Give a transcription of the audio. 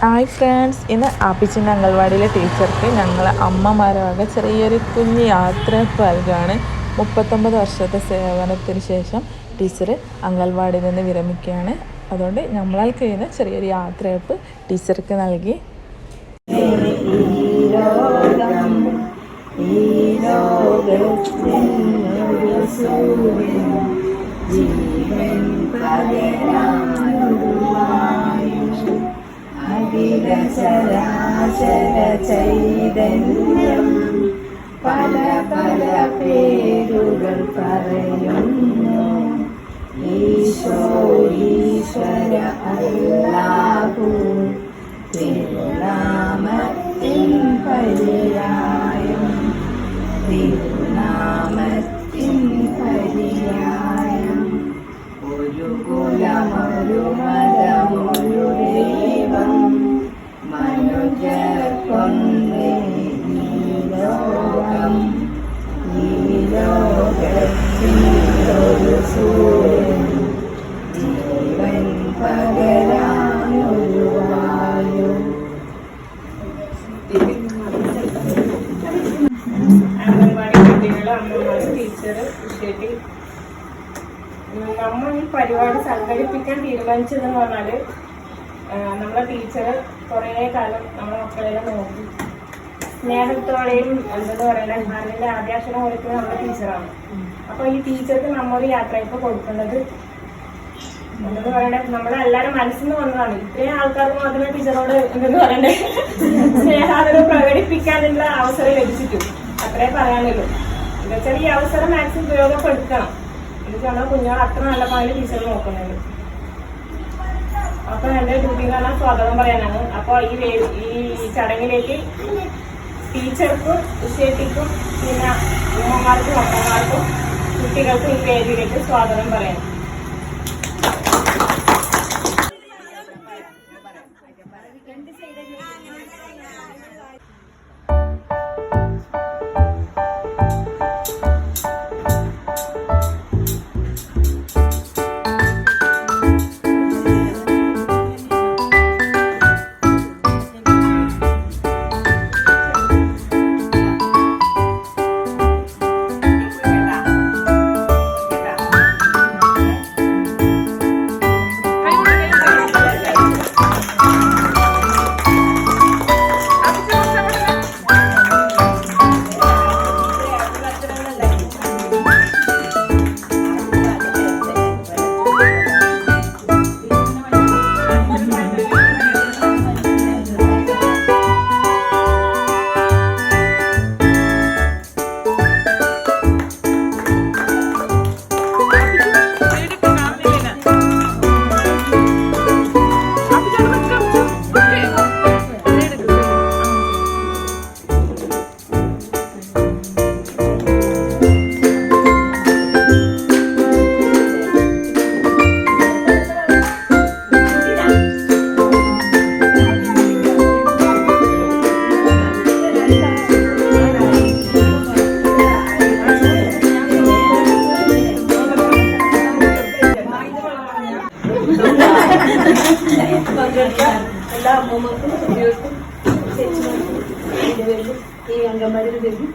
Hi friends, ഇന്ന് ആപ്പിച്ചിൻ്റെ അംഗൻവാടിയിലെ ടീച്ചർക്ക് ഞങ്ങൾ അമ്മമാരാകെ ചെറിയൊരു കുഞ്ഞ് യാത്രയപ്പ് നൽകുകയാണ്. 39 വർഷത്തെ സേവനത്തിന് ശേഷം ടീച്ചർ അംഗൻവാടിയിൽ നിന്ന് വിരമിക്കുകയാണ്. അതുകൊണ്ട് നമ്മളാൽ കഴിയുന്ന ചെറിയൊരു യാത്രയപ്പ് ടീച്ചർക്ക് നൽകി. ചരാചര ചൈതന്യം പല പല പേരുകൾ പറയുന്നു. ഈശോ ഈശ്വര അല്ലാഹു തിരുനാമത്തിൻ പര്യായം, തിരുനാമത്തിൻ പര്യായം. ഒരു കുലമൊരു മതമൊരു ദൈവം മനുജർക്കൊന്നേ ഈ ലോകം. ഈ ലോകത്തിലൊരു സൂര്യൻ ജീവൻ പകരാനൊരു വായു. അംഗൻവാടി കുട്ടികൾ, അമ്മമാർ, ടീച്ചർ, കുട്ടികൾ നമ്മൾ ഈ പരിപാടി സംഘടിപ്പിക്കാൻ തീരുമാനിച്ചതെന്ന് പറഞ്ഞാൽ നമ്മളെ ടീച്ചർ കുറേ കാലം നമ്മളെ മക്കളെല്ലാം നോക്കി സ്നേഹത്തോടെയും എന്തെന്ന് പറയുന്നത് മണ്ണിൻ്റെ ആദ്യാക്ഷരം കൊടുക്കുന്നത് നമ്മുടെ ടീച്ചറാണ്. അപ്പോൾ ഈ ടീച്ചർക്ക് നമ്മൊരു യാത്രയപ്പ് കൊടുക്കുന്നത് എന്തെന്ന് പറയണത് നമ്മളെല്ലാവരും മനസ്സിൽ നിന്ന് വന്നതാണ്. ഇത്രയും ആൾക്കാർക്ക് മാത്രമേ ടീച്ചറോട് എന്തെന്ന് പറയണ്ടേ സ്നേഹാദരം പ്രകടിപ്പിക്കാനുള്ള അവസരം ലഭിച്ചിട്ടും അത്രേ പറയാനുള്ളൂ. എന്നുവെച്ചാൽ ഈ അവസരം മാക്സിമം ഉപയോഗപ്പെടുത്തണം. എന്നുവെച്ചാൽ നമ്മുടെ കുഞ്ഞുങ്ങൾ അത്ര നല്ല പാടിൽ ടീച്ചർ നോക്കുന്നത്. അപ്പൊ എന്റെ ഡ്യൂട്ടി എന്ന് പറഞ്ഞാൽ സ്വാഗതം പറയാനാണ്. അപ്പൊ ഈ ചടങ്ങിലേക്ക് ടീച്ചർക്കും വിഷയത്തിക്കും പിന്നെ ഉമ്മമാർക്കും അമ്മമാർക്കും കുട്ടികൾക്കും ഈ വേദിയിലേക്ക് സ്വാഗതം പറയാം. എല്ലാ അമ്മമാർക്കും കുട്ടികൾക്കും ചേച്ചിമാർക്കും ഈ അംഗന്മാരുടെ പേരും